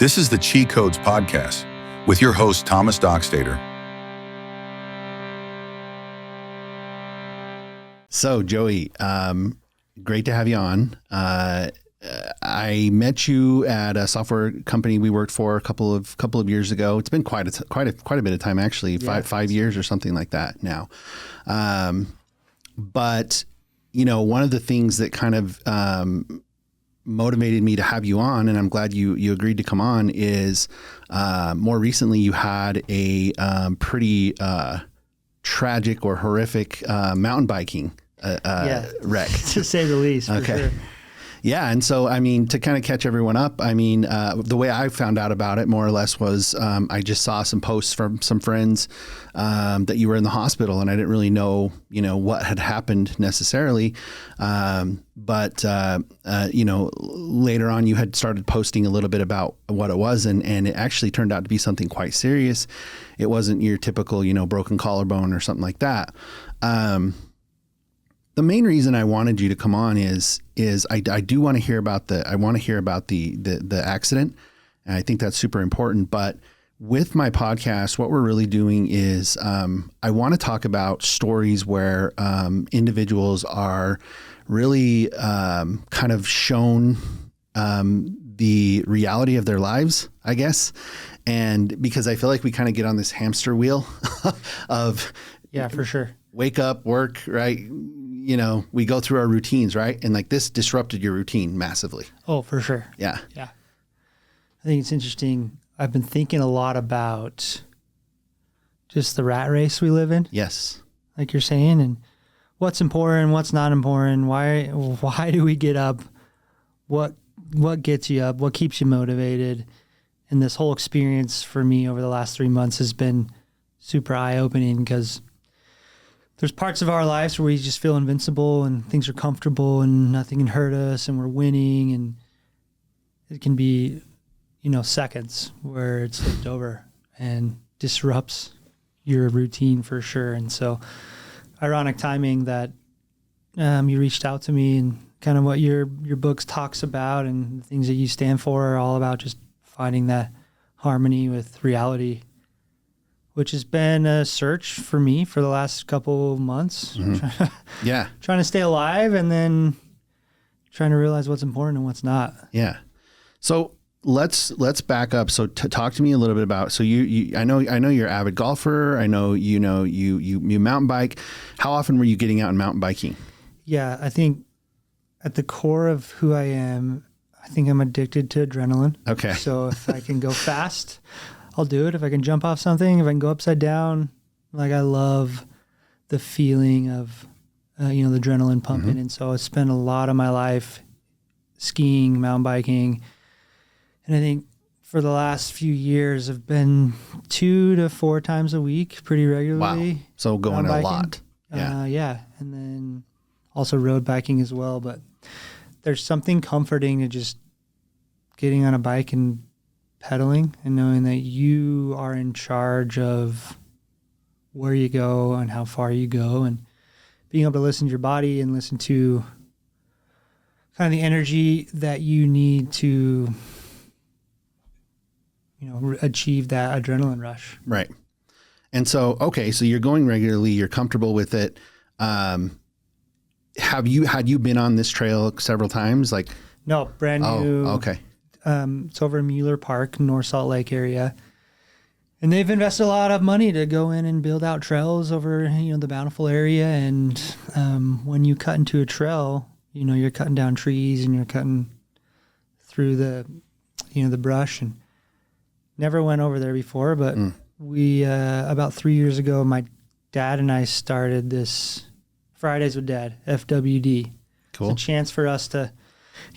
This is the Chi Codes Podcast with your host, Thomas Dockstader. So, Joey, great to have you on. I met you at a software company we worked for a couple of years ago. It's been quite a bit of time, actually, five years or something like that now. But you know, one of the things that kind of motivated me to have you on, and I'm glad you agreed to come on, is more recently you had a pretty tragic or horrific mountain biking wreck, to say the least. For sure. Yeah. And so, I mean, to kind of catch everyone up, I mean, the way I found out about it more or less was I just saw some posts from some friends that you were in the hospital, and I didn't really know, what had happened necessarily. But later on you had started posting a little bit about what it was, and it actually turned out to be something quite serious. It wasn't your typical, broken collarbone or something like that. The main reason I wanted you to come on is I do want to hear about the accident, and I think that's super important. But with my podcast, what we're really doing is I want to talk about stories where individuals are really kind of shown the reality of their lives, I guess, and because I feel like we kind of get on this hamster wheel of for sure, wake up, work, right? We go through our routines, right? And like this disrupted your routine massively. Oh, for sure. Yeah. Yeah. I think it's interesting. I've been thinking a lot about just the rat race we live in. Yes. Like you're saying, and what's important, what's not important. Why do we get up? What gets you up? What keeps you motivated? And this whole experience for me over the last 3 months has been super eye-opening, because there's parts of our lives where we just feel invincible and things are comfortable and nothing can hurt us and we're winning, and it can be, seconds where it's flipped over and disrupts your routine for sure. And so ironic timing that you reached out to me, and kind of what your books talks about and the things that you stand for are all about just finding that harmony with reality, which has been a search for me for the last couple of months. Mm-hmm. Yeah. Trying to stay alive, and then trying to realize what's important and what's not. Yeah. So let's back up. So talk to me a little bit about, so I know you're an avid golfer. I know, you mountain bike. How often were you getting out and mountain biking? Yeah. I think at the core of who I am, I think I'm addicted to adrenaline. Okay. So if I can go fast, I'll do it. If I can jump off something, if I can go upside down, like I love the feeling of, the adrenaline pumping. Mm-hmm. And so I spent a lot of my life skiing, mountain biking. And I think for the last few years, I've been 2 to 4 times a week pretty regularly. Wow. So going a lot. Yeah. And then also road biking as well. But there's something comforting to just getting on a bike and pedaling and knowing that you are in charge of where you go and how far you go, and being able to listen to your body and listen to kind of the energy that you need to, achieve that adrenaline rush. Right. And so, okay, so you're going regularly, you're comfortable with it. Had you been on this trail several times? Like, no, brand new. Oh, okay. It's over in Mueller Park, North Salt Lake area. And they've invested a lot of money to go in and build out trails over, the Bountiful area. And when you cut into a trail, you're cutting down trees and you're cutting through the brush. And never went over there before, but we, about 3 years ago, my dad and I started this Fridays with Dad, FWD. Cool. It's a chance for us to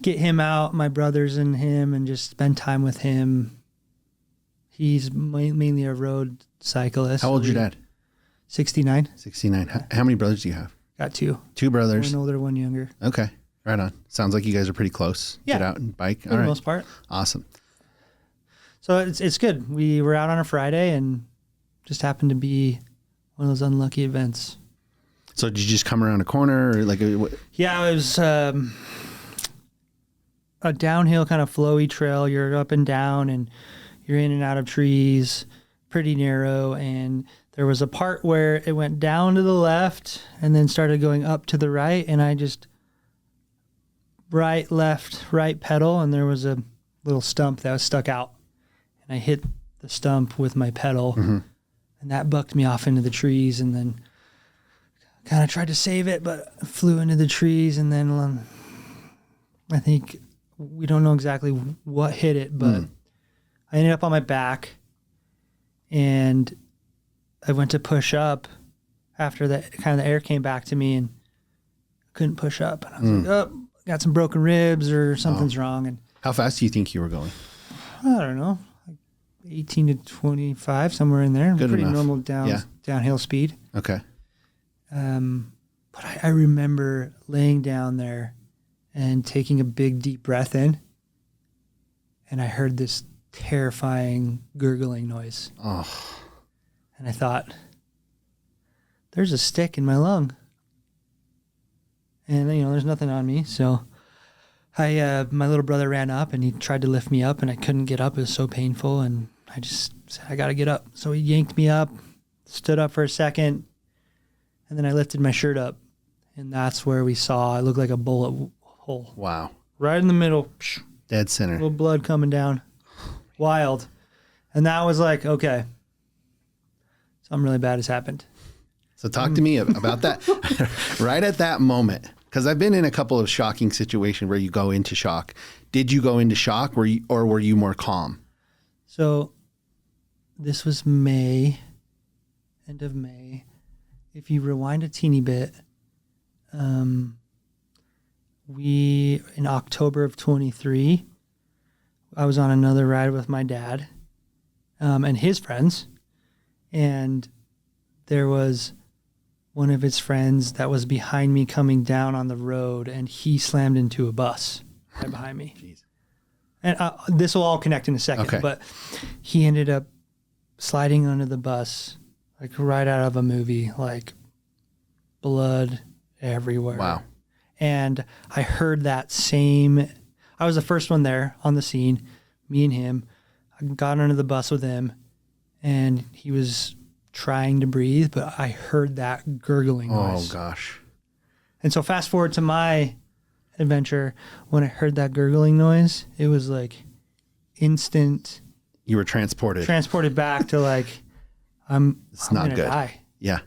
get him out, my brothers and him, and just spend time with him. He's mainly a road cyclist. How old is your dad? 69. 69. How many brothers do you have? Got 2. 2 brothers. One older, one younger. Okay. Right on. Sounds like you guys are pretty close. Yeah. Get out and bike. For the most part. Awesome. So it's good. We were out on a Friday and just happened to be one of those unlucky events. So did you just come around a corner or like? Yeah, it was a downhill kind of flowy trail. You're up and down and you're in and out of trees, pretty narrow. And there was a part where it went down to the left and then started going up to the right. And I just right, left, right pedal. And there was a little stump that was stuck out. And I hit the stump with my pedal. Mm-hmm. And that bucked me off into the trees, and then kind of tried to save it, but flew into the trees. And then I think we don't know exactly what hit it, but I ended up on my back, and I went to push up after that. Kind of the air came back to me, and couldn't push up. And I was like, oh, got some broken ribs or something's wrong. And how fast do you think you were going? I don't know. 18 to 25, somewhere in there. Good Pretty enough. normal downhill speed. Okay. But I remember laying down there and taking a big, deep breath in, and I heard this terrifying gurgling noise. Oh. And I thought, there's a stick in my lung. And, there's nothing on me, so my little brother ran up, and he tried to lift me up, and I couldn't get up. It was so painful, and I just said, I got to get up. So he yanked me up, stood up for a second, and then I lifted my shirt up, and that's where we saw it looked like a bullet hole. Wow. Right in the middle. Dead center. Little blood coming down. Wild. And that was like, okay, something really bad has happened. So talk to me about that right at that moment. Because I've been in a couple of shocking situations where you go into shock. Did you go into shock or were you more calm? So this was May, end of May. If you rewind a teeny bit, in October of 23, I was on another ride with my dad and his friends. And there was one of his friends that was behind me coming down on the road, and he slammed into a bus right behind me. Jeez. And this will all connect in a second, okay. But he ended up sliding under the bus, like right out of a movie, like blood everywhere. Wow. And I heard that I was the first one there on the scene, me and him. I got under the bus with him, and he was trying to breathe, but I heard that gurgling noise. Oh, gosh. And so fast forward to my adventure, when I heard that gurgling noise, it was like instant. You were transported back to like, I'm not gonna good. die. Yeah.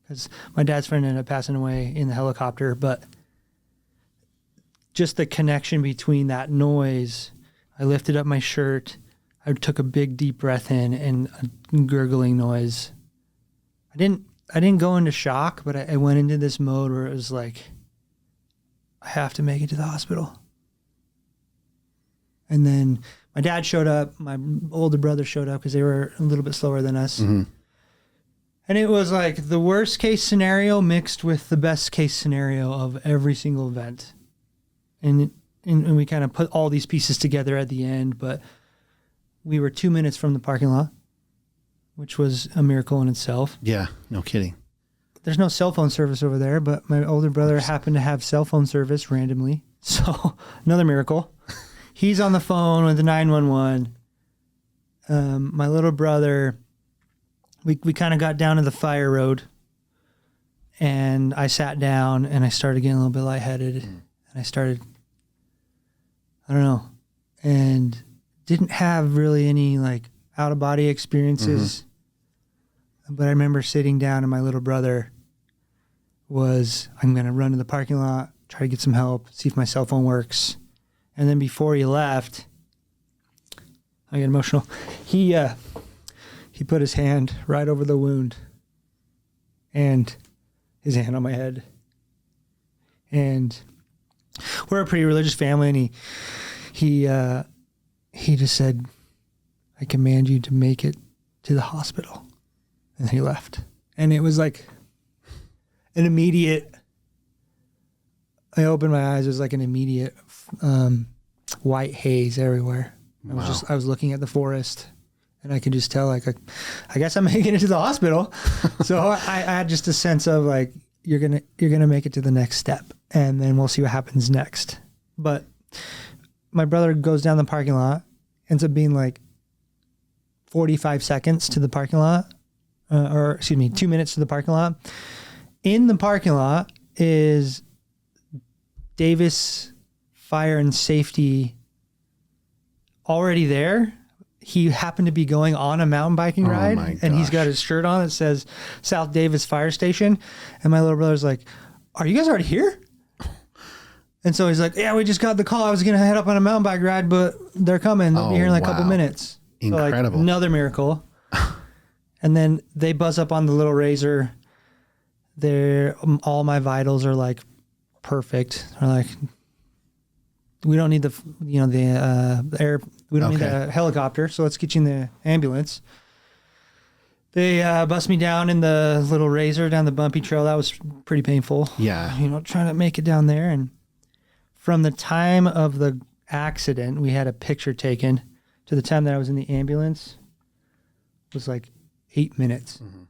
Because my dad's friend ended up passing away in the helicopter, but just the connection between that noise, I lifted up my shirt, I took a big deep breath in, and a gurgling noise. I didn't go into shock, but I went into this mode where it was like, I have to make it to the hospital. And then my dad showed up, my older brother showed up because they were a little bit slower than us. Mm-hmm. And it was like the worst case scenario mixed with the best case scenario of every single event. And we kind of put all these pieces together at the end, but we were 2 minutes from the parking lot, which was a miracle in itself. Yeah, no kidding. There's no cell phone service over there, but my older brother happened to have cell phone service randomly. So another miracle. He's on the phone with the 911. My little brother, we kind of got down to the fire road, and I sat down and I started getting a little bit lightheaded, and I started, I don't know, and didn't have really any like out of body experiences. Mm-hmm. But I remember sitting down, and my little brother was, I'm going to run to the parking lot, try to get some help, see if my cell phone works. And then before he left, I get emotional. He put his hand right over the wound and his hand on my head. And we're a pretty religious family, and he just said, I command you to make it to the hospital. And he left. And it was like an immediate, I opened my eyes, it was like an immediate white haze everywhere. Wow. I was looking at the forest, and I could just tell, like, I guess I'm making it to the hospital. So I had just a sense of like, you're gonna make it to the next step, and then we'll see what happens next. But my brother goes down the parking lot, ends up being like 45 seconds to the parking lot, 2 minutes to the parking lot. In the parking lot is Davis Fire and Safety already there. He happened to be going on a mountain biking ride, and he's got his shirt on that says South Davis Fire Station. And my little brother's like, "Are you guys already here?" And so he's like, "Yeah, we just got the call. I was going to head up on a mountain bike ride, but they're coming. They'll be here in like a couple minutes." Incredible. So like, another miracle. And then they buzz up on the little Razor. All my vitals are like perfect. They're like, we don't need the air. We don't need the helicopter. So let's get you in the ambulance. They bust me down in the little Razor down the bumpy trail. That was pretty painful. Yeah. Trying to make it down there. And from the time of the accident, we had a picture taken to the time that I was in the ambulance was like 8 minutes. Mm-hmm.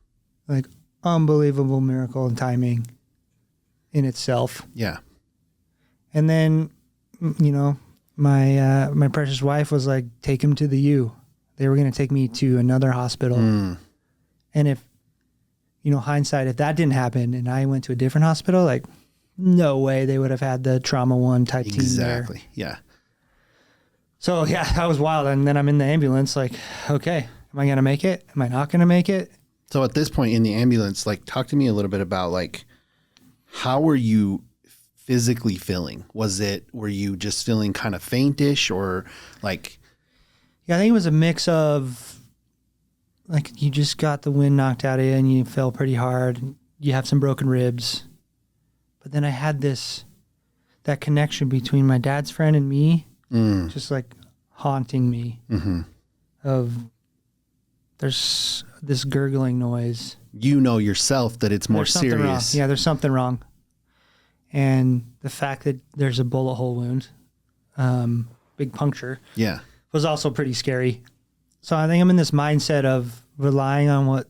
Like unbelievable miracle and timing in itself. Yeah. And then, my precious wife was like, take him to the U. They were going to take me to another hospital. And if, hindsight, if that didn't happen and I went to a different hospital, like no way they would have had the trauma 1 type team there. Exactly. Yeah. So yeah, that was wild. And then I'm in the ambulance like, okay, am I going to make it? Am I not going to make it? So at this point in the ambulance, like talk to me a little bit about like, how were you physically feeling? Were you just feeling kind of faintish or like? Yeah, I think it was a mix of like you just got the wind knocked out of you and you fell pretty hard. You have some broken ribs. But then I had that connection between my dad's friend and me, just like haunting me of there's this gurgling noise. Yourself that it's more serious. Wrong. Yeah, there's something wrong. And the fact that there's a bullet hole wound, big puncture, was also pretty scary. So I think I'm in this mindset of relying on what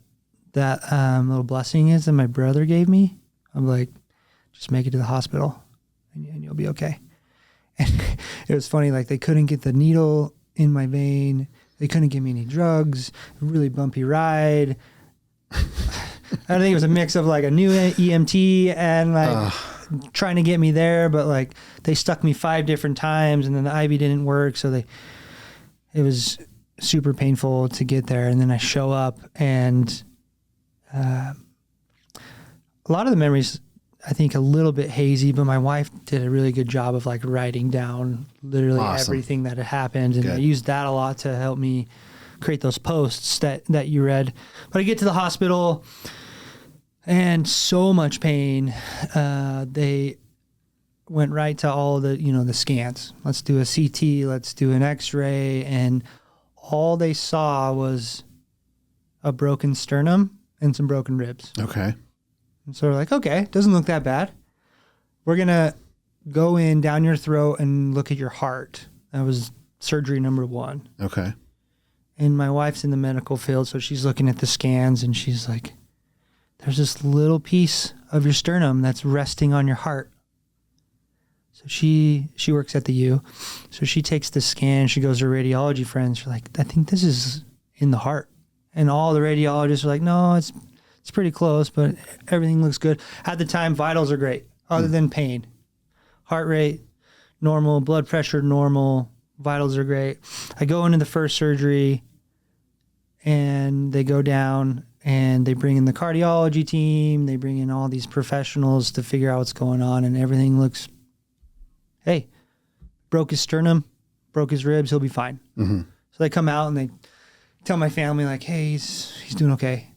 that little blessing is that my brother gave me. I'm like, just make it to the hospital and you'll be okay. And it was funny, like they couldn't get the needle in my vein. They couldn't give me any drugs. Really bumpy ride. I think it was a mix of like a new EMT and like trying to get me there, but like they stuck me 5 different times and then the IV didn't work. So it was super painful to get there. And then I show up and a lot of the memories, I think a little bit hazy, but my wife did a really good job of like writing down literally everything that had happened. And I used that a lot to help me create those posts that you read. But I get to the hospital and so much pain. They went right to all the, the scans. Let's do a CT, let's do an X-ray. And all they saw was a broken sternum and some broken ribs. Okay. And so we're like, okay, doesn't look that bad. We're going to go in down your throat and look at your heart. That was surgery number 1. Okay. And my wife's in the medical field, so she's looking at the scans and she's like, there's this little piece of your sternum that's resting on your heart. So she works at the U. So she takes the scan. She goes to her radiology friends. She's like, I think this is in the heart. And all the radiologists are like, no, it's pretty close, but everything looks good. At the time, vitals are great, other than pain. Heart rate, normal. Blood pressure, normal. Vitals are great. I go into the first surgery, and they go down, and they bring in the cardiology team. They bring in all these professionals to figure out what's going on, and everything looks, hey, broke his sternum, broke his ribs, he'll be fine. Mm-hmm. So they come out, and they tell my family, like, hey, he's doing okay.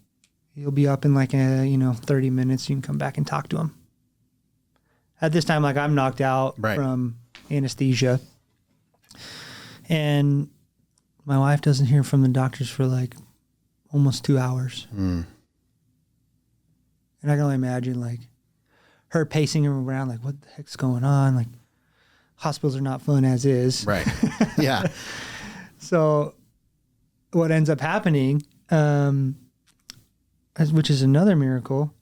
He'll be up in like 30 minutes. You can come back and talk to him. At this time, like I'm knocked out from anesthesia. And my wife doesn't hear from the doctors for like almost 2 hours. And I can only imagine like her pacing around, like what the heck's going on? Like hospitals are not fun as is. Right. Yeah. So what ends up happening, which is another miracle,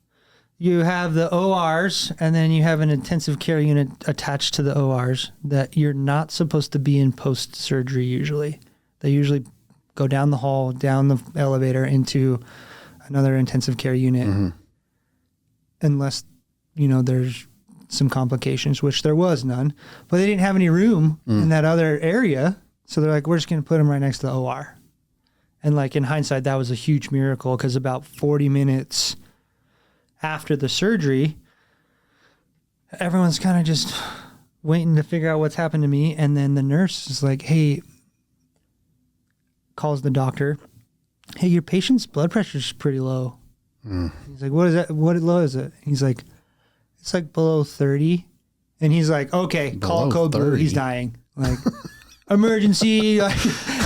you have the ORs, and then you have an intensive care unit attached to the ORs that you're not supposed to be in post-surgery usually. They usually go down the hall, down the elevator into another intensive care unit, unless, there's some complications, which there was none. But they didn't have any room in that other area, so they're like, we're just going to put him right next to the OR. And like in hindsight, that was a huge miracle because about 40 minutes after the surgery, everyone's kind of just waiting to figure out what's happened to me. And then the nurse is like, hey, calls the doctor. Hey, your patient's blood pressure is pretty low. He's like, what is that? What low is it? He's like, it's like below 30. And he's like, okay, call code blue. He's dying. Like, emergency. Like,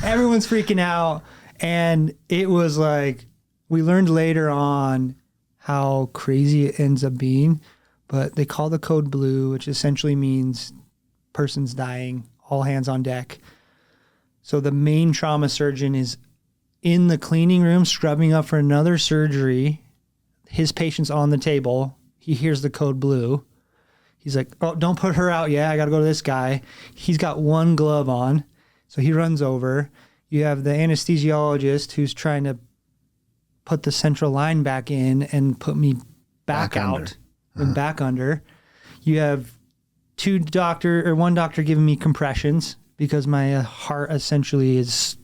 everyone's freaking out. And it was like, we learned later on how crazy it ends up being, but they call the code blue, which essentially means person's dying, all hands on deck. So the main trauma surgeon is in the cleaning room scrubbing up for another surgery. His patient's on the table. He hears the code blue. He's like, oh, don't put her out yet. I got to go to this guy. He's got one glove on. So he runs over. You have the anesthesiologist who's trying to put the central line back in and put me back out and back under. You have one doctor giving me compressions because my heart essentially is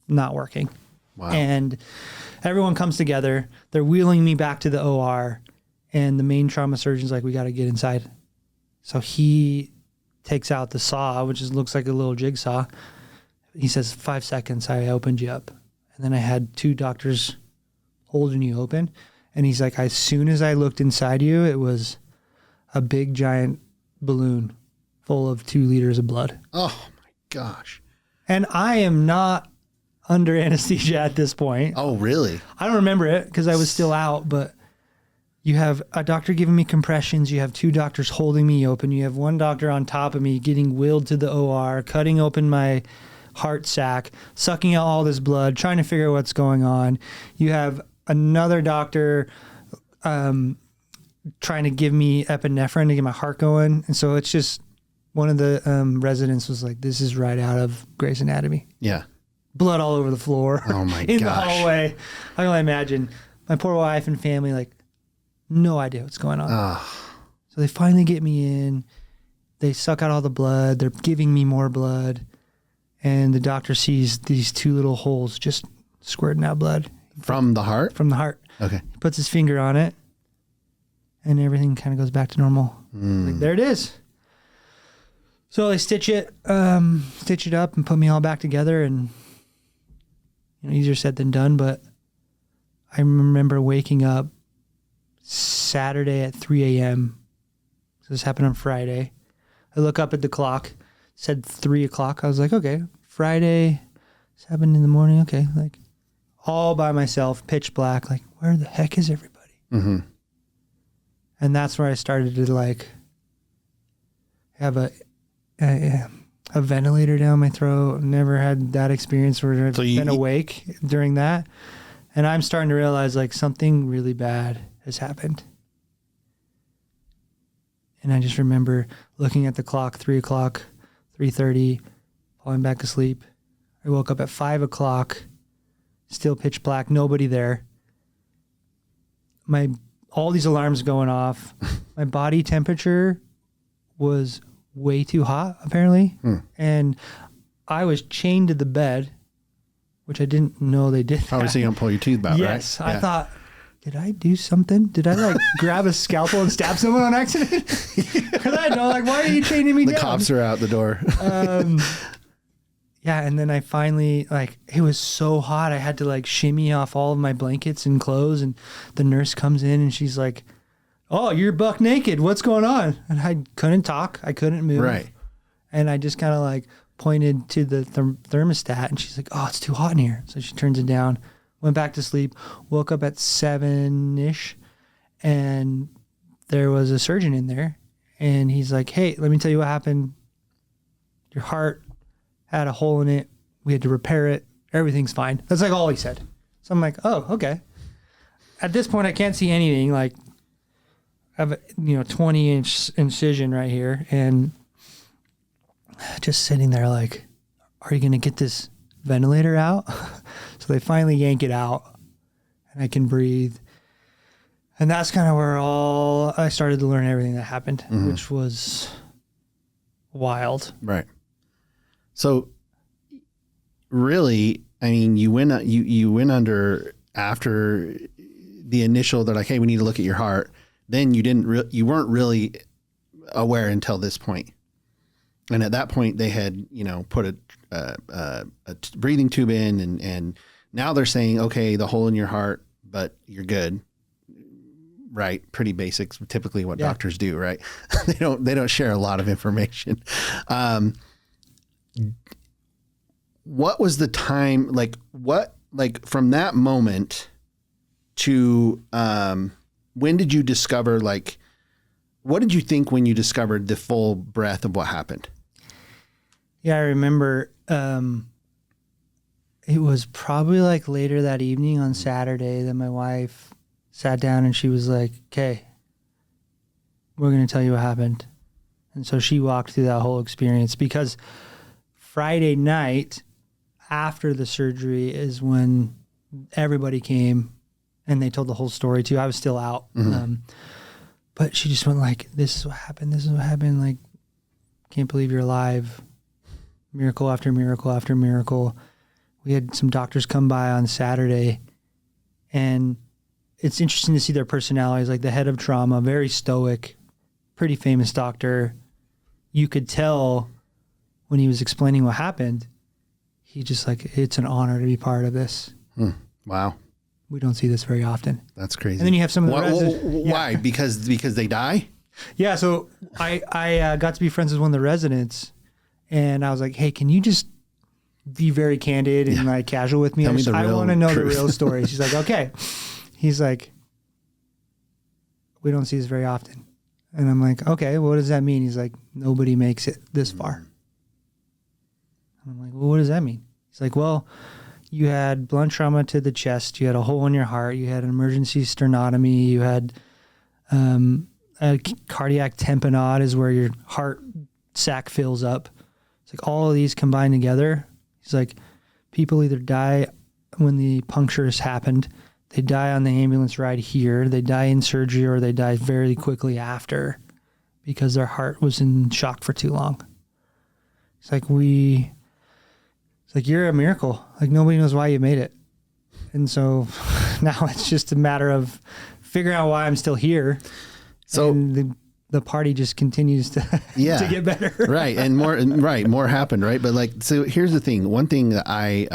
not working. Wow. And everyone comes together. They're wheeling me back to the OR, and the main trauma surgeon's like, we got to get inside. So he takes out the saw, which looks like a little jigsaw. He says, 5 seconds, I opened you up. And then I had 2 doctors holding you open. And he's like, as soon as I looked inside you, it was a big giant balloon full of 2 liters of blood. Oh my gosh. And I am not under anesthesia at this point. Oh, really? I don't remember it because I was still out, but you have a doctor giving me compressions. You have 2 doctors holding me open. You have 1 doctor on top of me getting wheeled to the OR, cutting open my heart sac, sucking out all this blood, trying to figure out what's going on. You have another doctor trying to give me epinephrine to get my heart going. And so it's just, one of the residents was like, this is right out of Grey's Anatomy. Yeah. Blood all over the floor. Oh my in gosh. the hallway. I can only imagine. My poor wife and family, like, no idea what's going on. So they finally get me in. They suck out all the blood. They're giving me more blood. And the doctor sees these 2 little holes just squirting out blood. From the heart? From the heart. Okay. He puts his finger on it, and everything kind of goes back to normal. Like, there it is. So they stitch it up and put me all back together, and easier said than done. But I remember waking up Saturday at 3 a.m. So this happened on Friday. I look up at the clock, said 3 o'clock. I was like, okay, Friday, 7 in the morning. Okay, like all by myself, pitch black. Like, where the heck is everybody? Mm-hmm. And that's where I started to like have a ventilator down my throat. Never had that experience where I've been awake during that. And I'm starting to realize like something really bad has happened. And I just remember looking at the clock, 3 o'clock, 3:30, falling back asleep. I woke up at 5 o'clock, still pitch black, nobody there. All these alarms going off. My body temperature was way too hot, apparently. And I was chained to the bed, which I didn't know they did. Obviously, you don't pull your teeth out, yes, right? I thought, did I do something? Did I like grab a scalpel and stab someone on accident? Because I know, like, why are you chaining me down? The cops are out the door. Yeah, and then I finally, like, it was so hot, I had to, like, shimmy off all of my blankets and clothes, and the nurse comes in, and she's like, oh, you're buck naked. What's going on? And I couldn't talk. I couldn't move. Right. And I just kind of, like, pointed to the thermostat, and she's like, oh, it's too hot in here. So she turns it down, went back to sleep, woke up at 7-ish, and there was a surgeon in there, and he's like, hey, let me tell you what happened. Your heart had a hole in it. We had to repair it. Everything's fine. That's like all he said. So I'm like, oh, okay. At this point, I can't see anything. Like, I have a 20-inch incision right here, and just sitting there like, are you going to get this ventilator out? So they finally yank it out, and I can breathe. And that's kind of where I started to learn everything that happened, which was wild. Right. So really, I mean, you went under after the initial, they're like, hey, we need to look at your heart. Then you weren't really aware until this point. And at that point they had, put a breathing tube in, and now they're saying, okay, the hole in your heart, but you're good. Right. Pretty basics, typically what doctors do, right? They don't share a lot of information. What was the time, from that moment to, when did you discover, what did you think when you discovered the full breadth of what happened? Yeah, I remember, it was probably later that evening on Saturday that my wife sat down and she was like, okay, we're going to tell you what happened. And so she walked through that whole experience, because Friday night after the surgery is when everybody came and they told the whole story too. I was still out. But she just went like, this is what happened. This is what happened. Can't believe you're alive. Miracle after miracle after miracle. We had some doctors come by on Saturday, and it's interesting to see their personalities. The head of trauma, very stoic, pretty famous doctor. You could tell when he was explaining what happened, he just it's an honor to be part of this. Wow. We don't see this very often. That's crazy. And then you have some of the residents. Why? Because they die? Yeah. So I got to be friends with one of the residents, and I was like, hey, can you just be very candid and casual with me? I want to know the real story. She's like, okay. He's like, we don't see this very often. And I'm like, okay, what does that mean? He's like, nobody makes it this far. And I'm like, well, what does that mean? He's like, well, you had blunt trauma to the chest. You had a hole in your heart. You had an emergency sternotomy. You had a cardiac tamponade, is where your heart sac fills up. It's like all of these combined together. He's like, people either die when the punctures happened, they die on the ambulance ride here, they die in surgery, or they die very quickly after because their heart was in shock for too long. It's like, you're a miracle. Nobody knows why you made it. And so now it's just a matter of figuring out why I'm still here. So the party just continues to to get better. Right. And more happened. Right. But so here's the thing. One thing that I've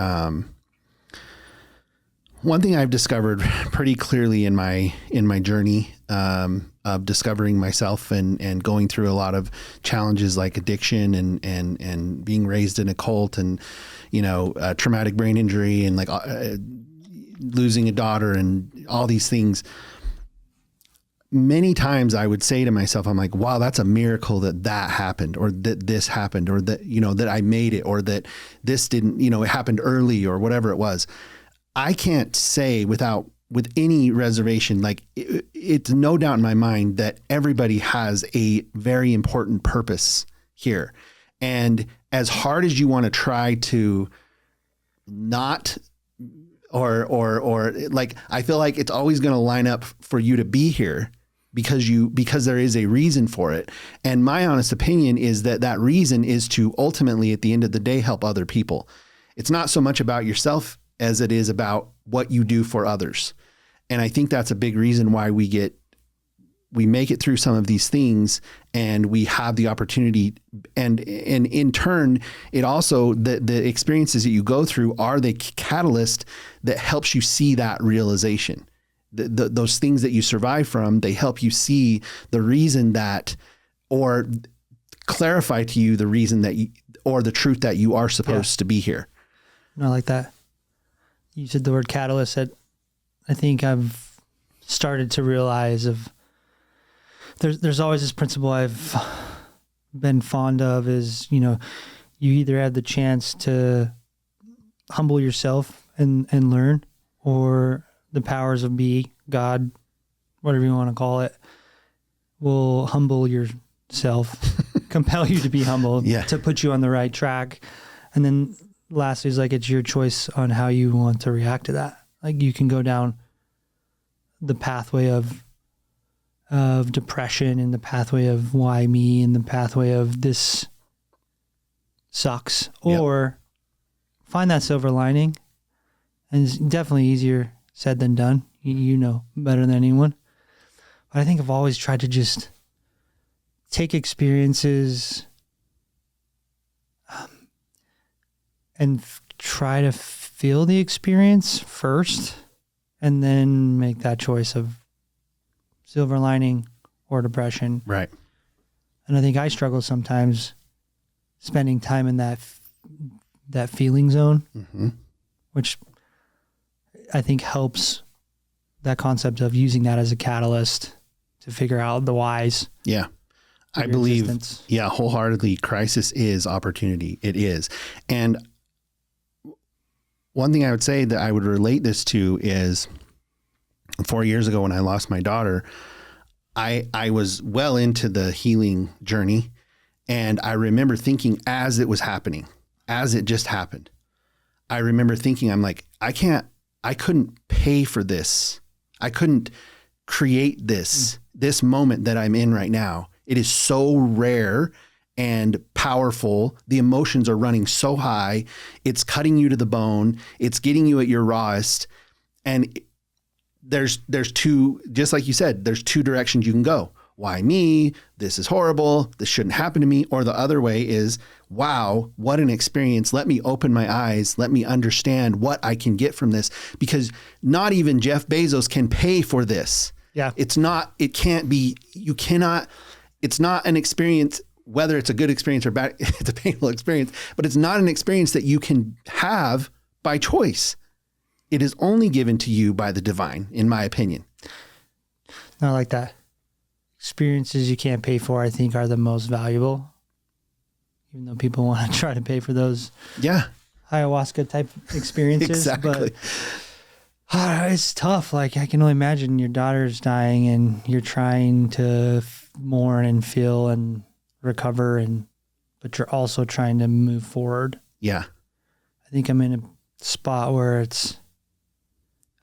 discovered pretty clearly in my journey, of discovering myself and going through a lot of challenges like addiction and being raised in a cult and, traumatic brain injury and losing a daughter and all these things. Many times I would say to myself, I'm like, wow, that's a miracle that happened, or that this happened, or that, that I made it, or that this didn't, it happened early, or whatever it was. I can't say with any reservation, it's no doubt in my mind that everybody has a very important purpose here. And as hard as you want to try to not, or I feel like it's always going to line up for you to be here because there is a reason for it. And my honest opinion is that reason is to ultimately, at the end of the day, help other people. It's not so much about yourself as it is about what you do for others. And I think that's a big reason why we make it through some of these things, and we have the opportunity, and in turn, it also, the experiences that you go through are the catalyst that helps you see that realization. Those things that you survive from, they help you see the reason that, or clarify to you the reason that or the truth that you are supposed to be here. I like that. You said the word catalyst. That I think I've started to realize there's always this principle I've been fond of is, you either have the chance to humble yourself and learn, or the powers of be, God, whatever you want to call it, will humble yourself, compel you to be humble, Yeah. to put you on the right track. And then lastly is like, it's your choice on how you want to react to that. Like you can go down the pathway of depression and the pathway of why me and the pathway of this sucks, or find that silver lining. And it's definitely easier said than done. You know better than anyone. But I think I've always tried to just take experiences and try to feel the experience first and then make that choice of silver lining or depression. Right. And I think I struggle sometimes spending time in that feeling zone, which I think helps that concept of using that as a catalyst to figure out the whys. Yeah. I believe, wholeheartedly, crisis is opportunity. It is. And one thing I would say that I would relate this to is 4 years ago when I lost my daughter, I was well into the healing journey. And I remember thinking as it was happening, as it just happened, I remember thinking, I'm like, I couldn't pay for this. I couldn't create this moment that I'm in right now. It is so rare and powerful. The emotions are running so high. It's cutting you to the bone. It's getting you at your rawest. And there's two, just like you said, there's two directions you can go. Why me? This is horrible. This shouldn't happen to me. Or the other way is, wow, what an experience. Let me open my eyes. Let me understand what I can get from this, because not even Jeff Bezos can pay for this. Yeah. It's not an experience, whether it's a good experience or bad, it's a painful experience, but it's not an experience that you can have by choice. It is only given to you by the divine, in my opinion. Not like that. Experiences you can't pay for, I think, are the most valuable, even though people want to try to pay for those ayahuasca type experiences. Exactly. But it's tough. Like, I can only imagine your daughter's dying and you're trying to mourn and feel and recover, but you're also trying to move forward. Yeah. I think I'm in a spot where it's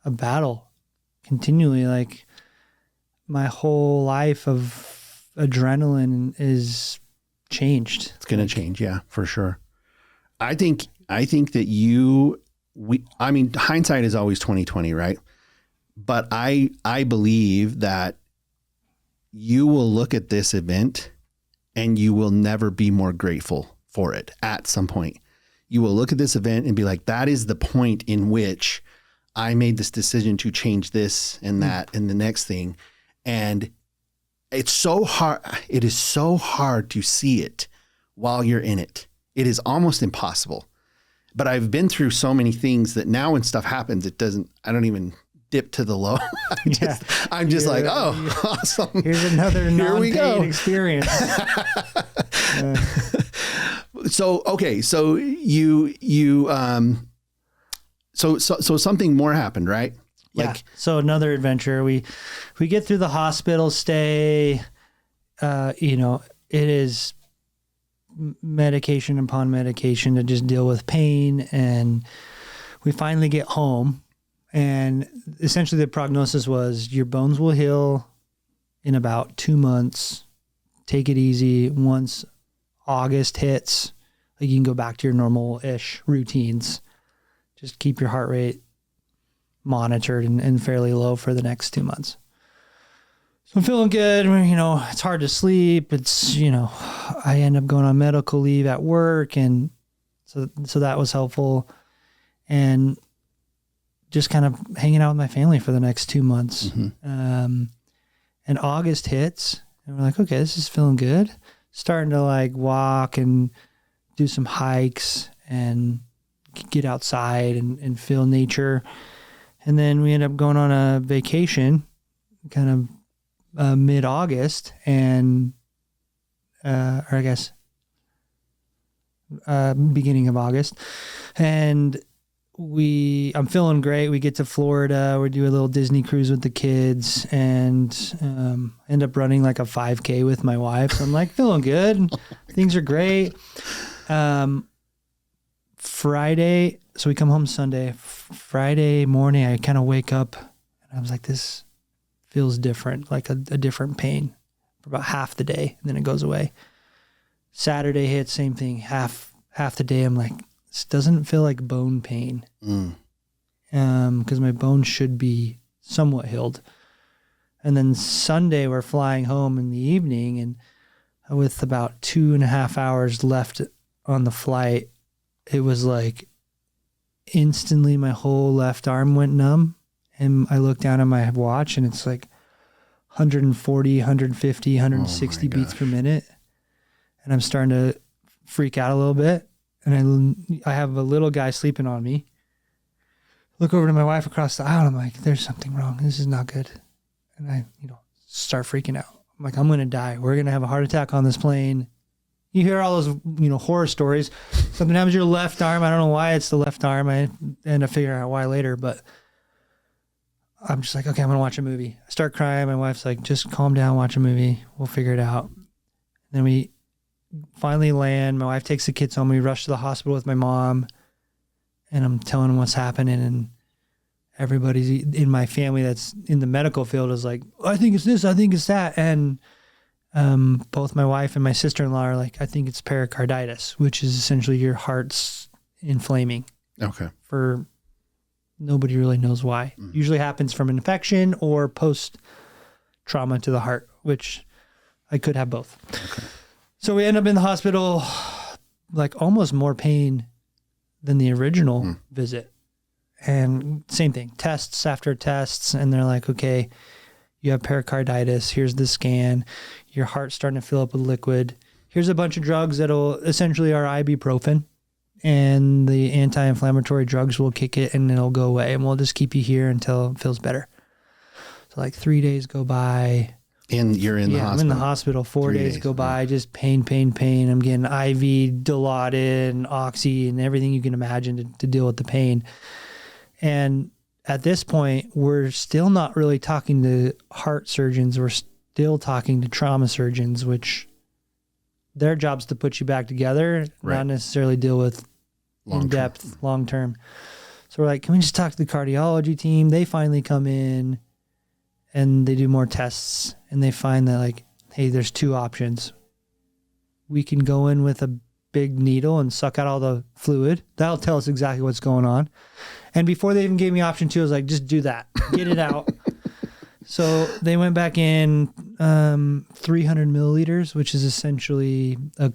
a battle continually. Like, my whole life of adrenaline is changed. It's going to change. Yeah, for sure. I think that hindsight is always 20/20, right? But I believe that you will look at this event and you will never be more grateful for it at some point. You will look at this event and be like, that is the point in which I made this decision to change this and that and the next thing. And it's so hard. It is so hard to see it while you're in it. It is almost impossible. But I've been through so many things that now when stuff happens, I don't even dip to the low. I'm just like, oh, awesome. Here's another non-paid experience. So, okay. So so something more happened, right? So another adventure. We get through the hospital stay. It is medication upon medication to just deal with pain, and we finally get home. And essentially, the prognosis was your bones will heal in about 2 months. Take it easy. Once August hits, like, you can go back to your normal-ish routines. Just keep your heart rate monitored and fairly low for the next 2 months. So I'm feeling good. It's hard to sleep. It's, I end up going on medical leave at work. And so that was helpful. And just kind of hanging out with my family for the next 2 months. And August hits and we're like, okay, this is feeling good. Starting to like walk and do some hikes and get outside and feel nature. And then we end up going on a vacation kind of mid-August and, or I guess, beginning of August. And I'm feeling great. We get to Florida. We do a little Disney cruise with the kids and end up running like a 5K with my wife. So I'm like feeling good. Things are great. Friday, so we come home Sunday. Friday morning, I kind of wake up and I was like, this feels different, like a different pain for about half the day, and then it goes away. Saturday hits, same thing. Half the day, I'm like, this doesn't feel like bone pain, because my bones should be somewhat healed. And then Sunday, we're flying home in the evening, and with about 2.5 hours left on the flight, it was like instantly my whole left arm went numb. And I looked down at my watch and it's like 140, 150, 160 beats per minute. And I'm starting to freak out a little bit. And I have a little guy sleeping on me. Look over to my wife across the aisle. I'm like, there's something wrong. This is not good. And I, start freaking out. I'm like, I'm going to die. We're going to have a heart attack on this plane. You hear all those, horror stories. Something happens to your left arm. I don't know why it's the left arm. I end up figuring out why later, but I'm just like, okay, I'm going to watch a movie. I start crying. My wife's like, just calm down, watch a movie. We'll figure it out. Then we finally land. My wife takes the kids home. We rush to the hospital with my mom, and I'm telling them what's happening. And everybody in my family that's in the medical field is like, I think it's this, I think it's that. And both my wife and my sister-in-law are like, I think it's pericarditis, which is essentially your heart's inflaming. Okay. For nobody really knows why. Usually happens from an infection or post-trauma to the heart, which I could have both. Okay. So we end up in the hospital, like almost more pain than the original visit. And same thing, tests after tests. And they're like, okay, you have pericarditis. Here's the scan. Your heart's starting to fill up with liquid. Here's a bunch of drugs that'll essentially are ibuprofen. And the anti-inflammatory drugs will kick it and it'll go away. And we'll just keep you here until it feels better. So like 3 days go by. And you're in the hospital? I'm in the hospital. 4 days go by. Just pain. I'm getting IV, Dilaudid, and Oxy, and everything you can imagine to deal with the pain. And at this point, we're still not really talking to heart surgeons. We're still talking to trauma surgeons, which their job's to put you back together, not necessarily deal with in-depth, long-term. So we're like, can we just talk to the cardiology team? They finally come in and they do more tests and they find that like, hey, there's two options. We can go in with a big needle and suck out all the fluid. That'll tell us exactly what's going on. And before they even gave me option 2, I was like, just do that. Get it out. So they went back in 300 milliliters, which is essentially a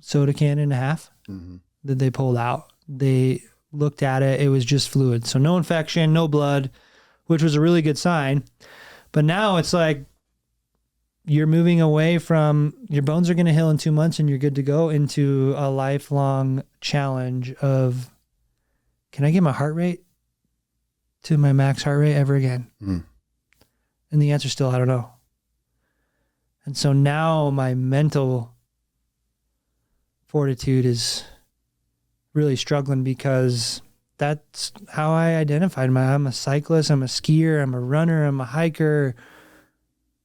soda can and a half that they pulled out. They looked at it. It was just fluid. So no infection, no blood, which was a really good sign. But now it's like you're moving away from your bones are going to heal in 2 months and you're good to go into a lifelong challenge of, can I get my heart rate to my max heart rate ever again? And the answer is still, I don't know. And so now my mental fortitude is really struggling because that's how I identified I'm a cyclist, I'm a skier, I'm a runner, I'm a hiker,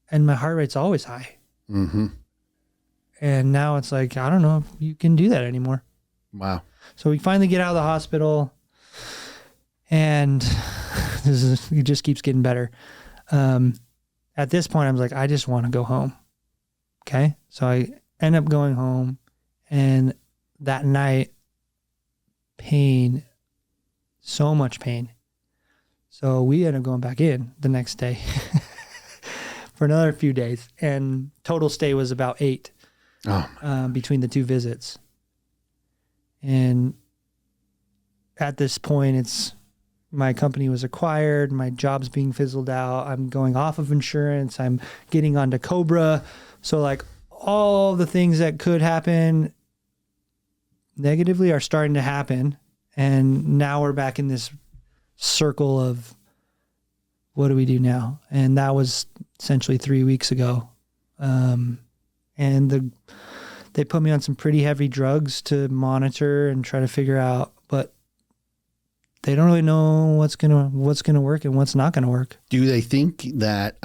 and my heart rate's always high. And now it's like, I don't know if you can do that anymore. Wow. So we finally get out of the hospital and it just keeps getting better. At this point, I was like, I just want to go home. Okay. So I end up going home, and that night, pain, so much pain. So we ended up going back in the next day for another few days, and total stay was about 8 between the 2 visits. And at this point, my company was acquired. My job's being fizzled out. I'm going off of insurance. I'm getting onto Cobra. So like all the things that could happen negatively are starting to happen. And now we're back in this circle of what do we do now? And that was essentially 3 weeks ago. And they put me on some pretty heavy drugs to monitor and try to figure out, but they don't really know what's gonna work and what's not gonna work. Do they think that?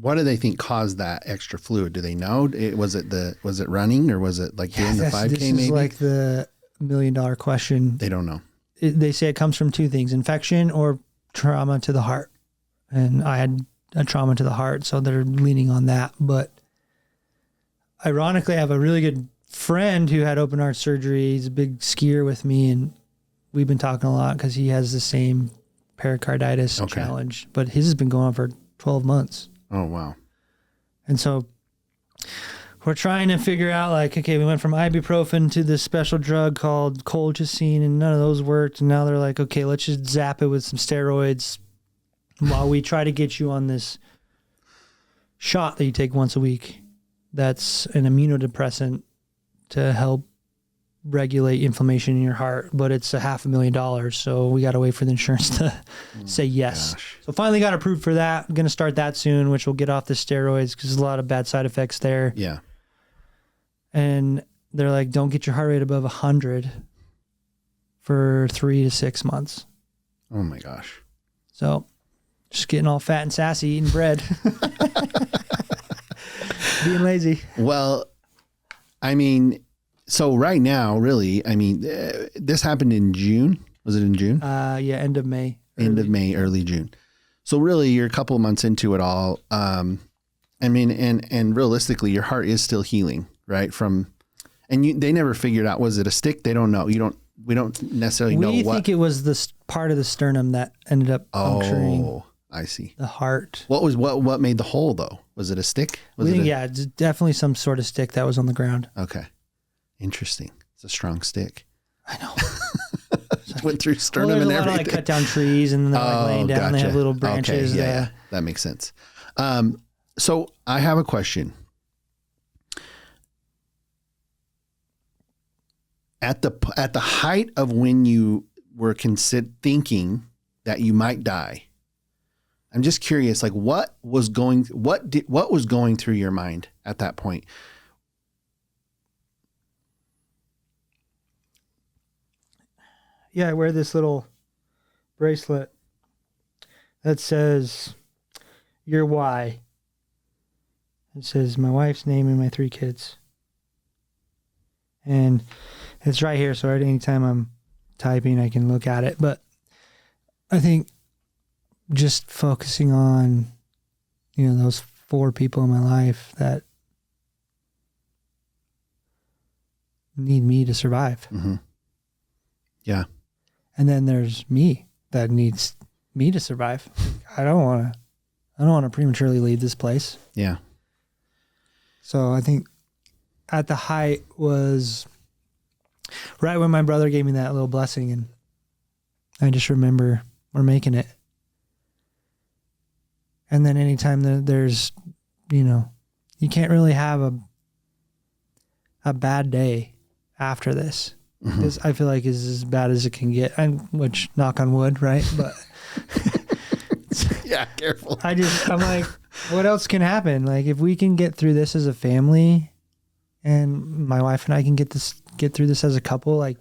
What do they think caused that extra fluid? Do they know? Was it running, or was it like doing the 5K? This maybe is like the $1 million question. They don't know. They say it comes from two things: infection or trauma to the heart. And I had a trauma to the heart, so they're leaning on that. But ironically, I have a really good friend who had open heart surgery. He's a big skier with me, and we've been talking a lot because he has the same pericarditis challenge, but his has been going on for 12 months. Oh, wow. And so we're trying to figure out, like, okay, we went from ibuprofen to this special drug called colchicine, and none of those worked. And now they're like, okay, let's just zap it with some steroids while we try to get you on this shot that you take once a week. That's an immunodepressant to help regulate inflammation in your heart, but it's $500,000. So we got to wait for the insurance to say yes. Gosh. So finally got approved for that. I'm going to start that soon, which will get off the steroids because there's a lot of bad side effects there. Yeah. And they're like, don't get your heart rate above 100 for 3 to 6 months. Oh my gosh. So just getting all fat and sassy, eating bread, being lazy. Well, I mean, so right now, really, I mean, this happened in June. Was it in June? Yeah, end of May. Early June. So really, you're a couple of months into it all. I mean, and realistically, your heart is still healing, right? They never figured out, was it a stick? They don't know. We don't necessarily know what. We think it was the part of the sternum that ended up puncturing. Oh, I see. The heart. What made the hole though? Was it a stick? It's definitely some sort of stick that was on the ground. Okay. Interesting. It's a strong stick. I know. Went through sternum and everything. Like cut down trees and they're like laying down. Gotcha. They have little branches. Okay, yeah, that makes sense. So I have a question. At the height of when you were thinking that you might die, I'm just curious, like what was going through your mind at that point? Yeah, I wear this little bracelet that says your why. It says my wife's name and my 3 kids. And it's right here, so at any time I'm typing, I can look at it. But I think just focusing on, those 4 people in my life that need me to survive. Mm-hmm. Yeah. And then there's me that needs me to survive. I don't want to prematurely leave this place. Yeah. So I think at the height was right when my brother gave me that little blessing, and I just remember we're making it. And then anytime there's, you can't really have a bad day after this. Mm-hmm. This I feel like is as bad as it can get, which knock on wood, right? But yeah, careful. I'm like, what else can happen? Like if we can get through this as a family, and my wife and I can get through this as a couple, like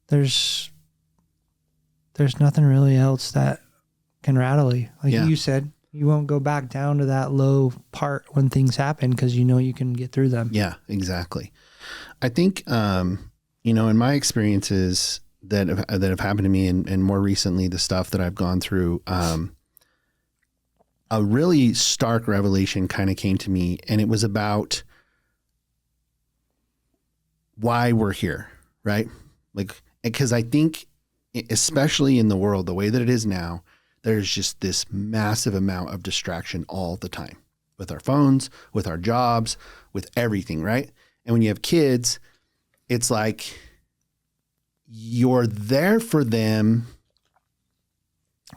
there's nothing really else that can rattle you. Like you said, you won't go back down to that low part when things happen because you can get through them. Yeah, exactly. I think, in my experiences that have happened to me and more recently, the stuff that I've gone through, a really stark revelation kind of came to me, and it was about why we're here, right? Like, because I think, especially in the world, the way that it is now, there's just this massive amount of distraction all the time with our phones, with our jobs, with everything, right? And when you have kids, it's like you're there for them.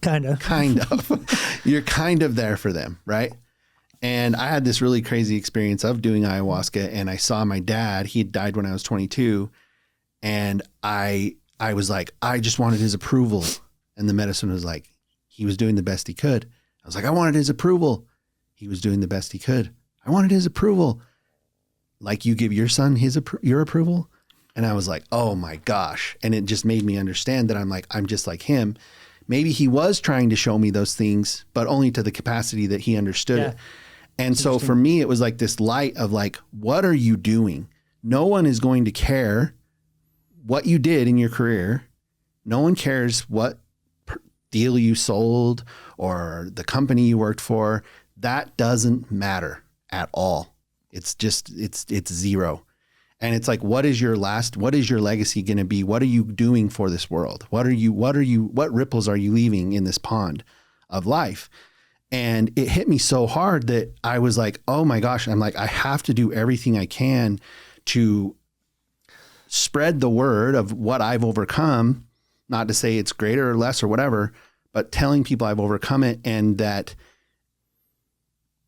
Kind of. You're kind of there for them, right? And I had this really crazy experience of doing ayahuasca, and I saw my dad. He had died when I was 22, and I was like, I just wanted his approval. And the medicine was like, he was doing the best he could. I was like, I wanted his approval. He was doing the best he could. I wanted his approval. Like you give your son your approval. And I was like, oh my gosh. And it just made me understand that I'm just like him. Maybe he was trying to show me those things, but only to the capacity that he understood it. And so for me, it was like this light of like, what are you doing? No one is going to care what you did in your career. No one cares what deal you sold or the company you worked for. That doesn't matter at all. It's just, it's zero. And it's like, what is your legacy going to be? What are you doing for this world? What ripples are you leaving in this pond of life? And it hit me so hard that I was like, oh my gosh. I'm like, I have to do everything I can to spread the word of what I've overcome, not to say it's greater or less or whatever, but telling people I've overcome it and that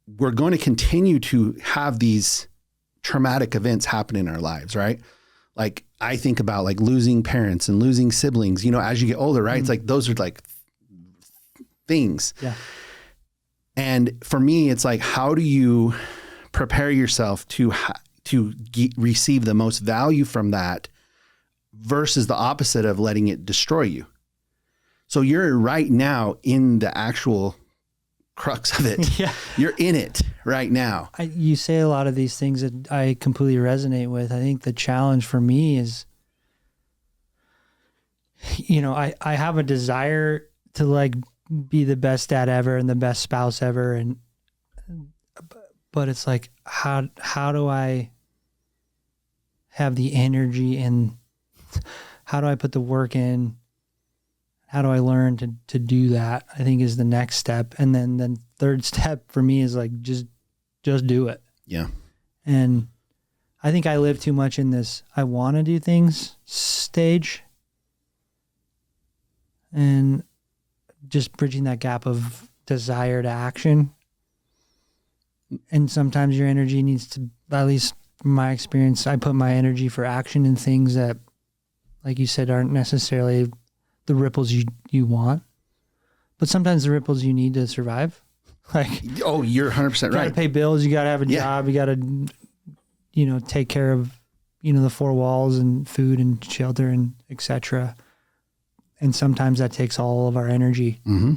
we're going to continue to have these traumatic events happen in our lives, right? Like I think about like losing parents and losing siblings, as you get older, right? It's like, those are like things. Yeah. And for me, it's like, how do you prepare yourself to receive the most value from that versus the opposite of letting it destroy you? So you're right now in the actual crux of it. Yeah. You're in it right now. You say a lot of these things that I completely resonate with. I think the challenge for me is, I have a desire to like be the best dad ever and the best spouse ever. But it's like, how do I have the energy and how do I put the work in? How do I learn to do that? I think is the next step. And then the third step for me is like, just do it. Yeah. And I think I live too much in this, I want to do things stage. And just bridging that gap of desire to action. And sometimes your energy needs to, at least from my experience, I put my energy for action in things that, like you said, aren't necessarily the ripples you want, but sometimes the ripples you need to survive. Like, oh, you're 100% right. You gotta pay bills. You gotta have a job. You gotta, take care of, the four walls and food and shelter and etc. And sometimes that takes all of our energy. Mm-hmm.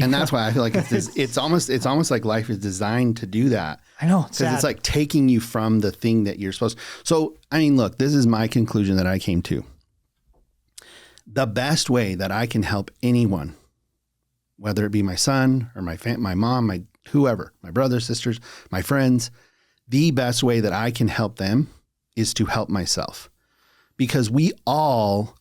And that's why I feel like it's almost like life is designed to do that. I know. Because it's like taking you from the thing that you're supposed to. So, I mean, look, this is my conclusion that I came to. The best way that I can help anyone, whether it be my son or my mom, my whoever, my brothers, sisters, my friends, the best way that I can help them is to help myself. Because we all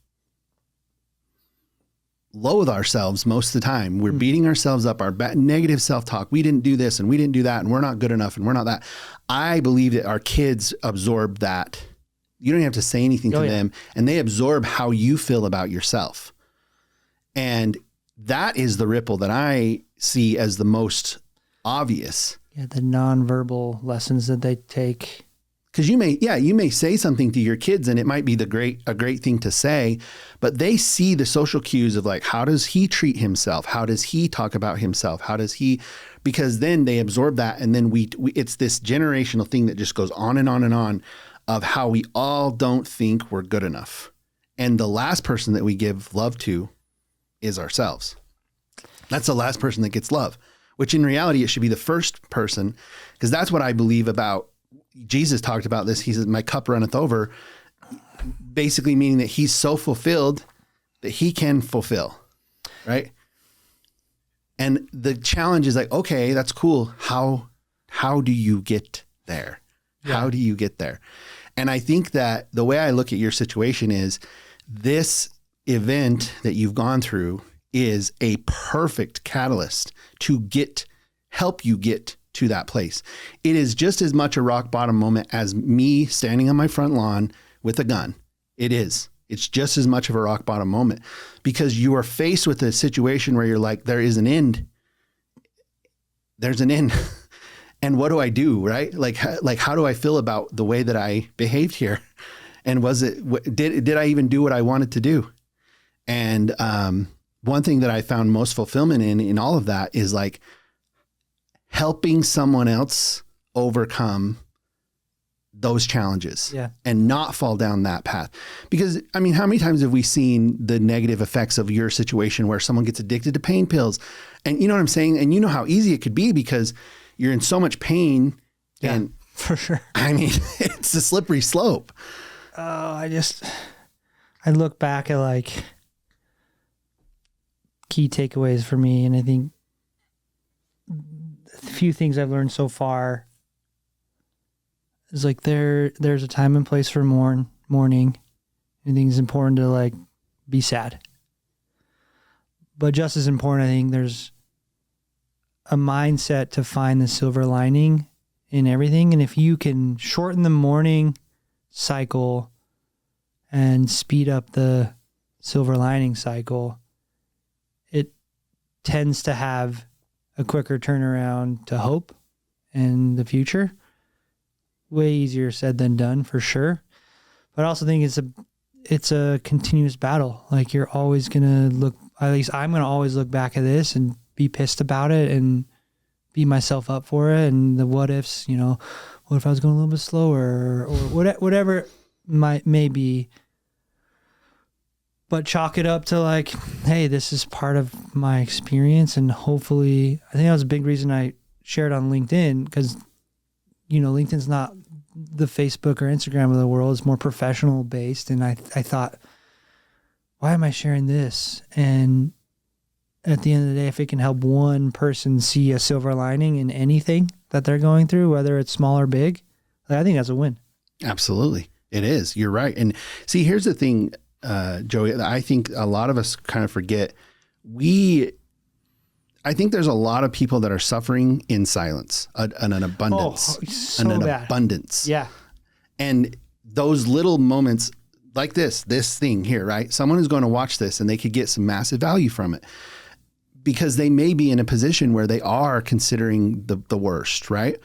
loathe ourselves most of the time. We're beating ourselves up, our negative self-talk. We didn't do this and we didn't do that and we're not good enough and we're not that. I believe that our kids absorb that. You don't have to say anything to them and they absorb how you feel about yourself. And that is the ripple that I see as the most obvious. Yeah, the nonverbal lessons that they take. Because you may say something to your kids and it might be a great thing to say, but they see the social cues of like, how does he treat himself? How does he talk about himself? Because then they absorb that. And then it's this generational thing that just goes on and on and on of how we all don't think we're good enough. And the last person that we give love to is ourselves. That's the last person that gets love, which in reality, it should be the first person, because that's what I believe about. Jesus talked about this. He says, my cup runneth over, basically meaning that he's so fulfilled that he can fulfill. Right. And the challenge is like, okay, that's cool. How do you get there? Yeah. How do you get there? And I think that the way I look at your situation is this event that you've gone through is a perfect catalyst to help you get to that place. It is just as much a rock bottom moment as me standing on my front lawn with a gun. It is. It's just as much of a rock bottom moment because you are faced with a situation where you're like, there is an end. There's an end. And what do I do? Right? Like, how do I feel about the way that I behaved here? And did I even do what I wanted to do? And, one thing that I found most fulfillment in all of that is like, helping someone else overcome those challenges Yeah. and not fall down that path. Because I mean, how many times have we seen the negative effects of your situation where someone gets addicted to pain pills, and you know what I'm saying? And you know how easy it could be because you're in so much pain. Yeah, and for sure. I mean, it's a slippery slope. Oh, I look back at like key takeaways for me, and I think a few things I've learned so far is like there's a time and place for mourning. I think it's important to like be sad. But just as important, I think there's a mindset to find the silver lining in everything. And if you can shorten the mourning cycle and speed up the silver lining cycle, it tends to have a quicker turnaround to hope in the future. Way easier said than done, for sure. But I also think it's a continuous battle. Like you're always going to look, at least I'm going to always look back at this and be pissed about it and beat myself up for it. And the what ifs, you know, what if I was going a little bit slower or whatever it may be. But chalk it up to like, hey, this is part of my experience. And hopefully, I think that was a big reason I shared on LinkedIn, because, you know, LinkedIn's not the Facebook or Instagram of the world. It's more professional based. And I thought, why am I sharing this? And at the end of the day, if it can help one person see a silver lining in anything that they're going through, whether it's small or big, I think that's a win. Absolutely. It is. You're right. And see, here's the thing, Joey, I think a lot of us kind of forget. I think there's a lot of people that are suffering in silence, an abundance, abundance. Yeah. And those little moments like this thing here, right? Someone is going to watch this and they could get some massive value from it because they may be in a position where they are considering the worst, right?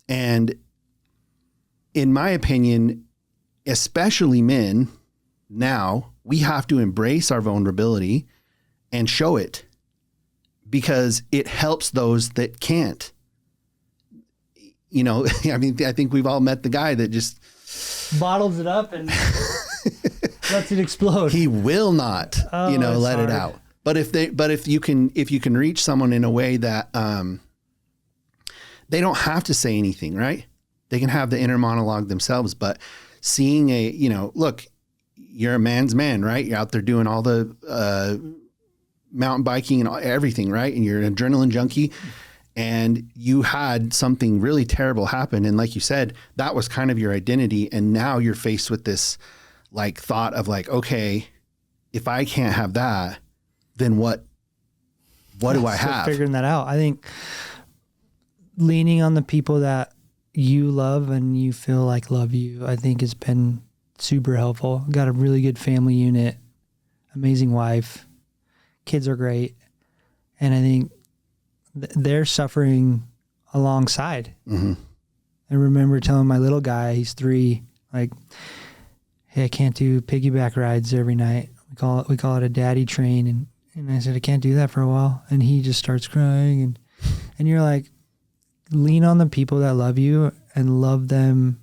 And in my opinion, especially men, now we have to embrace our vulnerability and show it because it helps those that can't. You know, I mean, I think we've all met the guy that just bottles it up and lets it explode. He will not, let it out. But if you can reach someone in a way that they don't have to say anything, right? They can have the inner monologue themselves, but seeing look, you're a man's man, right? You're out there doing all the mountain biking and everything, right? And you're an adrenaline junkie and you had something really terrible happen. And like you said, that was kind of your identity. And now you're faced with this like thought of like, okay, if I can't have that, then what do I have? Figuring that out. I think leaning on the people that you love and you feel like love you, I think has been super helpful. Got a really good family unit, amazing wife, kids are great. And I think they're suffering alongside. Mm-hmm. I remember telling my little guy, he's 3, like, hey, I can't do piggyback rides every night. We call it a daddy train. And I said, I can't do that for a while. And he just starts crying. And you're like, lean on the people that love you and love them,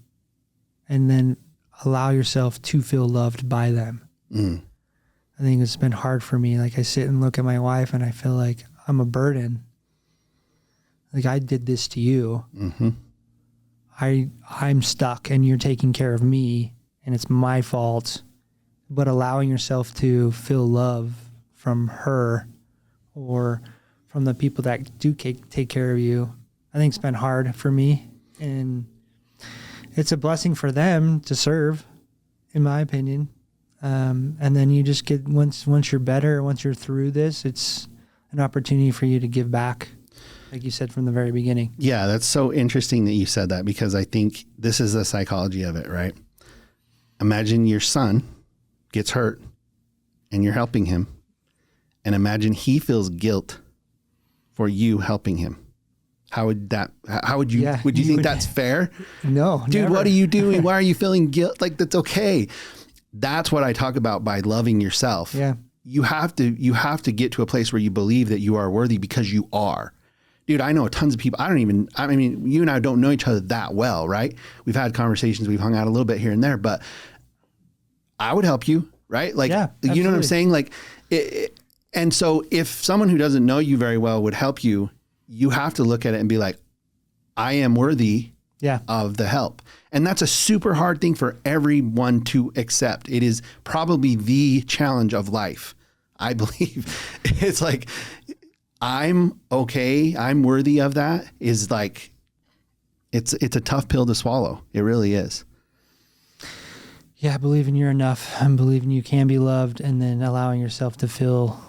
and then allow yourself to feel loved by them. Mm. I think it's been hard for me. Like I sit and look at my wife and I feel like I'm a burden. Like I did this to you. Mm-hmm. I'm stuck and you're taking care of me and it's my fault. But allowing yourself to feel love from her or from the people that do take care of you, I think it's been hard for me. And it's a blessing for them to serve, in my opinion. And then you just get, once you're better, once you're through this, it's an opportunity for you to give back, like you said from the very beginning. Yeah, that's so interesting that you said that, because I think this is the psychology of it, right? Imagine your son gets hurt and you're helping him, and imagine he feels guilt for you helping him. Would you think that's fair? No, dude, never. What are you doing? Why are you feeling guilt? Like, that's okay. That's what I talk about by loving yourself. Yeah. You have to get to a place where you believe that you are worthy, because you are. dude, I know tons of people. I mean, you and I don't know each other that well, right? We've had conversations, we've hung out a little bit here and there, but I would help you, right? Like, Yeah, you know what I'm absolutely. saying? Like, and so if someone who doesn't know you very well would help you, you have to look at it and be like, I am worthy Yeah. of the help. And that's a super hard thing for everyone to accept. It is probably the challenge of life. I believe it's like, I'm okay, I'm worthy of that is like, it's a tough pill to swallow. It really is. Yeah, believing you're enough and believing you can be loved, and then allowing yourself to feel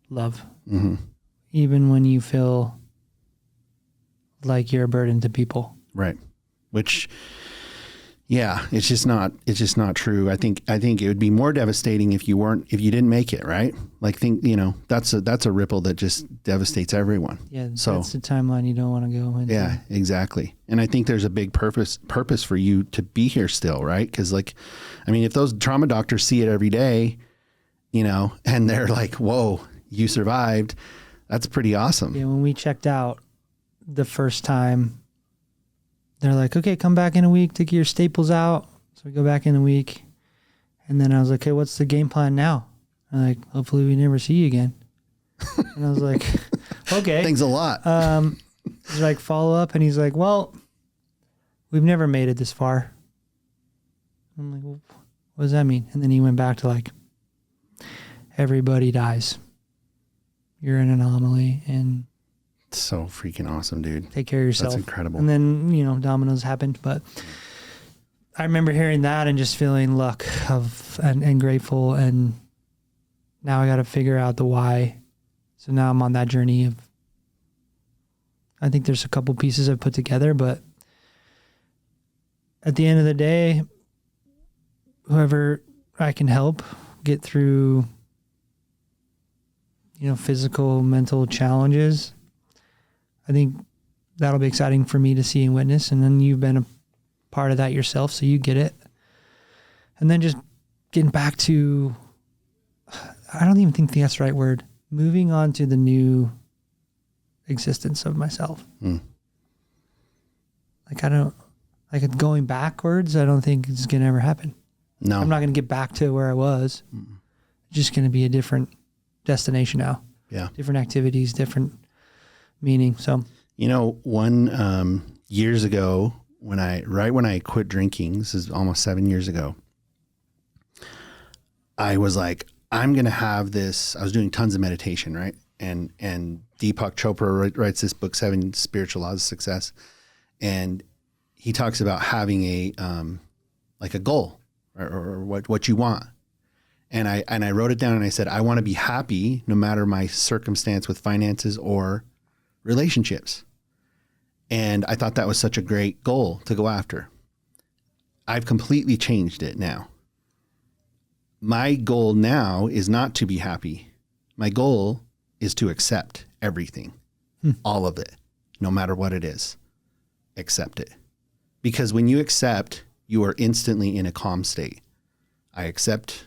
love. Mm-hmm. Even when you feel like you're a burden to people. Right. Which, yeah, it's just not true. I think it would be more devastating if you didn't make it, right? Like that's a ripple that just devastates everyone. Yeah. So that's the timeline you don't want to go into. yeah, exactly. And I think there's a big purpose for you to be here still, right? Because if those trauma doctors see it every day, and they're like, whoa, you survived. That's pretty awesome. Yeah. When we checked out the first time, they're like, okay, come back in a week, take your staples out. So we go back in a week. And then I was like, okay, what's the game plan now? I'm like, hopefully we never see you again. And I was like, okay. Thanks a lot. He's like, follow up. And he's like, well, we've never made it this far. I'm like, well, what does that mean? And then he went back to like, everybody dies. You're an anomaly and So freaking awesome, dude. take care of yourself. That's incredible. And then, dominoes happened. But I remember hearing that and just feeling luck and grateful. And now I got to figure out the why. So now I'm on that journey of, I think there's a couple pieces I've put together, but at the end of the day, whoever I can help get through, physical, mental challenges, I think that'll be exciting for me to see and witness. And then you've been a part of that yourself, so you get it. And then just getting back to, I don't even think that's the right word, moving on to the new existence of myself. Like going backwards, I don't think it's going to ever happen. No. I'm not going to get back to where I was. It's just going to be a different destination now. Yeah. Different activities, different meaning. So, years ago when I quit drinking, this is almost 7 years ago, I was like, I'm going to have this. I was doing tons of meditation, right? And Deepak Chopra writes this book, 7 Spiritual Laws of Success. And he talks about having a goal or what you want. And I wrote it down and I said, I want to be happy no matter my circumstance with finances or relationships. And I thought that was such a great goal to go after. I've completely changed it now. My goal now is not to be happy. My goal is to accept everything, all of it, no matter what it is. Accept it. Because when you accept, you are instantly in a calm state. I accept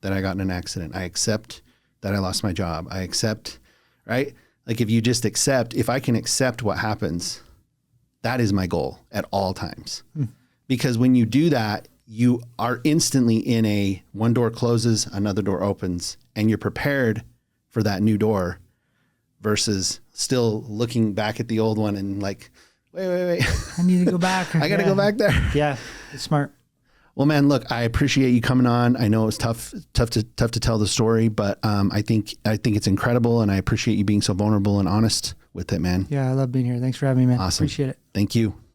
that I got in an accident. I accept that I lost my job. I accept, right? Like if you just accept, if I can accept what happens, that is my goal at all times. Because when you do that, you are instantly in a one door closes, another door opens, and you're prepared for that new door versus still looking back at the old one and like, wait. I need to go back. I got to go back there. Yeah, it's smart. Well, man, look, I appreciate you coming on. I know it was tough to tell the story, but I think it's incredible, and I appreciate you being so vulnerable and honest with it, man. Yeah, I love being here. Thanks for having me, man. Awesome. Appreciate it. Thank you.